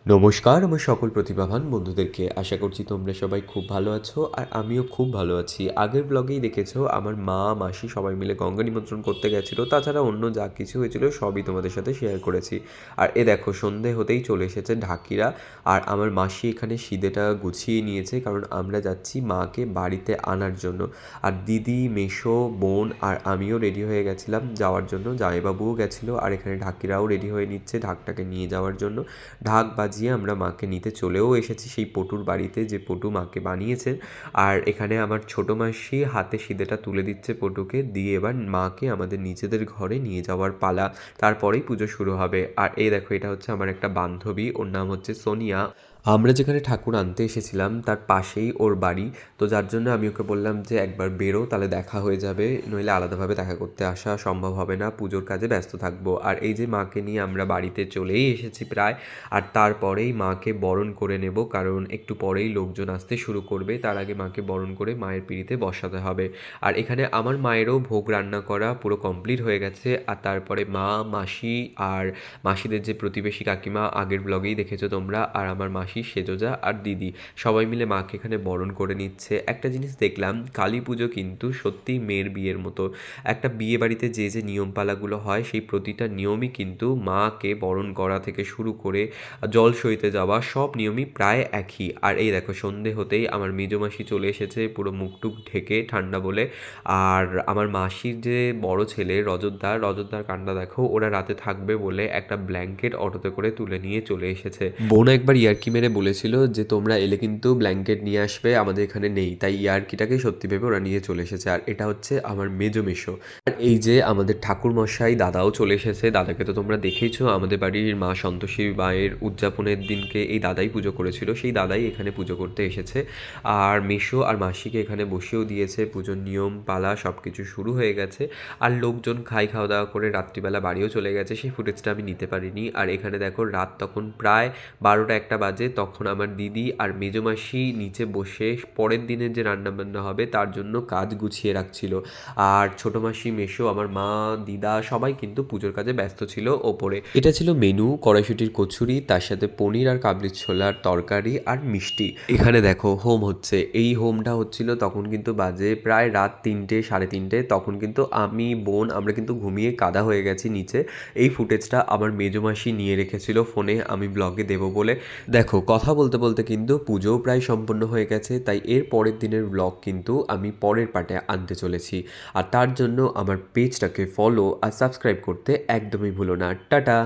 নমস্কার আমার সকল প্রতিভাবান বন্ধুদেরকে। আশা করছি তোমরা সবাই খুব ভালো আছো আর আমিও খুব ভালো আছি। আগের ব্লগেই দেখেছো আমার মা, মাসি সবাই মিলে গঙ্গা নিমন্ত্রণ করতে গেছিলো। তাছাড়া অন্য যা কিছু হয়েছিল সবই তোমাদের সাথে শেয়ার করেছি। আর দেখো সন্ধে হতেই চলে এসেছে ঢাকিরা। আর আমার মাসি এখানে সিদেটা গুছিয়ে নিয়েছে, কারণ আমরা যাচ্ছি মাকে বাড়িতে আনার জন্য। আর দিদি, মেসো, বোন আর আমিও রেডি হয়ে গেছিলাম যাওয়ার জন্য। জামাইবাবুও গেছিলো আর এখানে ঢাকিরাও রেডি হয়ে নিচ্ছে ঢাকটাকে নিয়ে যাওয়ার জন্য। ঢাক বাজিয়ে আমরা মাকে নিতে চলেও এসেছি সেই পটুর বাড়িতে, যে পটু মাকে বানিয়েছেন। আর এখানে আমার ছোটো মাসি হাতে সিদেটা তুলে দিচ্ছে পটুকে, দিয়ে এবার মাকে আমাদের নিজেদের ঘরে নিয়ে যাওয়ার পালা। তারপরেই পুজো শুরু হবে। আর দেখো এটা হচ্ছে আমার একটা বান্ধবী, ওর নাম হচ্ছে সোনিয়া। আমরা যেখানে ঠাকুর আনতে এসেছিলাম তার পাশেই ওর বাড়ি। তো যার জন্য আমি ওকে বললাম যে একবার বেরো, তাহলে দেখা হয়ে যাবে, নইলে আলাদাভাবে দেখা করতে আসা সম্ভব হবে না, পুজোর কাজে ব্যস্ত থাকবো। আর এই যে মাকে নিয়ে আমরা বাড়িতে চলেই এসেছি প্রায়। আর তারপরেই মাকে বরণ করে নেব, কারণ একটু পরেই লোকজন আসতে শুরু করবে। তার আগে মাকে বরণ করে মায়ের পিঁড়িতে বসাতে হবে। আর এখানে আমার মায়েরও ভোগ রান্না করা পুরো কমপ্লিট হয়ে গেছে। আর তারপরে মা, মাসি আর মাসিদের যে প্রতিবেশী কাকিমা, আগের ব্লগেই দেখেছো তোমরা, আর আমার মাসি, সেজোজা আর দিদি সবাই মিলে মাকে এখানে বরণ করে নিচ্ছে। একটা জিনিস দেখলাম, কালী পুজো কিন্তু সত্যিই মেয়ের বিয়ের মতো। একটা বিয়ে বাড়িতে যে যে নিয়মপালাগুলো হয় সেই প্রতিটা নিয়মই কিন্তু মাকে বরণ করা থেকে শুরু করে জল সইতে যাওয়া সব নিয়মই প্রায় একই। আর দেখো সন্ধে হতেই আমার মেজো মাসি চলে এসেছে পুরো মুখটুক ঢেকে ঠান্ডা বলে। আর আমার মাসির যে বড় ছেলে রজতদার কাণ্ডা দেখো, ওরা রাতে থাকবে বলে একটা ব্ল্যাঙ্কেট অটোতে করে তুলে নিয়ে চলে এসেছে। বোন একবার ইয়ার্কি মেরে বলেছিল যে তোমরা এলে কিন্তু ব্ল্যাঙ্কেট নিয়ে আসবে, আমাদের এখানে নেই, তাই ইয়ার্কিটাকে সত্যি ভেবে ওরা নিয়ে চলে এসেছে। আর এটা হচ্ছে আমার মেজো মেশো। আর এই যে আমাদের ঠাকুর মশাই দাদাও চলে এসেছে। দাদাকে তো তোমরা দেখেইছো, আমাদের বাড়ির মা সন্তোষী মায়ের উদযাপনের দিনকে এই দাদাই পুজো করেছিল, সেই দাদাই এখানে পুজো করতে এসেছে। আর মেশো আর মাসিকে এখানে বসিয়েও দিয়েছে, পুজোর নিয়ম পালা সব কিছু শুরু হয়ে গেছে। আর লোকজন খাওয়া দাওয়া করে রাত্রিবেলা বাড়িও চলে গেছে, সেই ফুটেজটা আমি নিতে পারিনি। আর এখানে দেখো রাত তখন প্রায় 12টা-1টা বাজে, তখন আমার দিদি আর মেজো মাসি নিচে বসে পরের দিনের যে রান্নাবান্না হবে তার জন্য কাজ গুছিয়ে রাখছিল। আর ছোটো মাসি, মেশো, আমার মা, দিদা সবাই কিন্তু পুজোর কাজে ব্যস্ত ছিল ওপরে। এটা ছিল মেনু: কড়াইশুটির কচুরি, তার সাথে পনির আর কাবলি ছোলার তরকারি আর মিষ্টি। এখানে দেখো হোম হচ্ছে। এই হোমটা হচ্ছিল তখন কিন্তু বাজে প্রায় রাত 3টে, 3:30। তখন কিন্তু আমি, বোন আমরা কিন্তু ঘুমিয়ে কাদা হয়ে গেছি নিচে। এই ফুটেজটা আমার মেজো মাসি নিয়ে রেখেছিল ফোনে, আমি ব্লগে দেবো বলে। দেখো কথা বলতে বলতে কিন্তু পুজোও প্রায় সম্পন্ন হয়ে গেছে, তাই এর পরের দিনের ব্লগ কিন্তু আমি পরের পার্টে আনতে চলেছি। আর তার জন্য আমার পেজটাকে ফলো আর সাবস্ক্রাইব করতে একদমই ভুলো না। টাটা।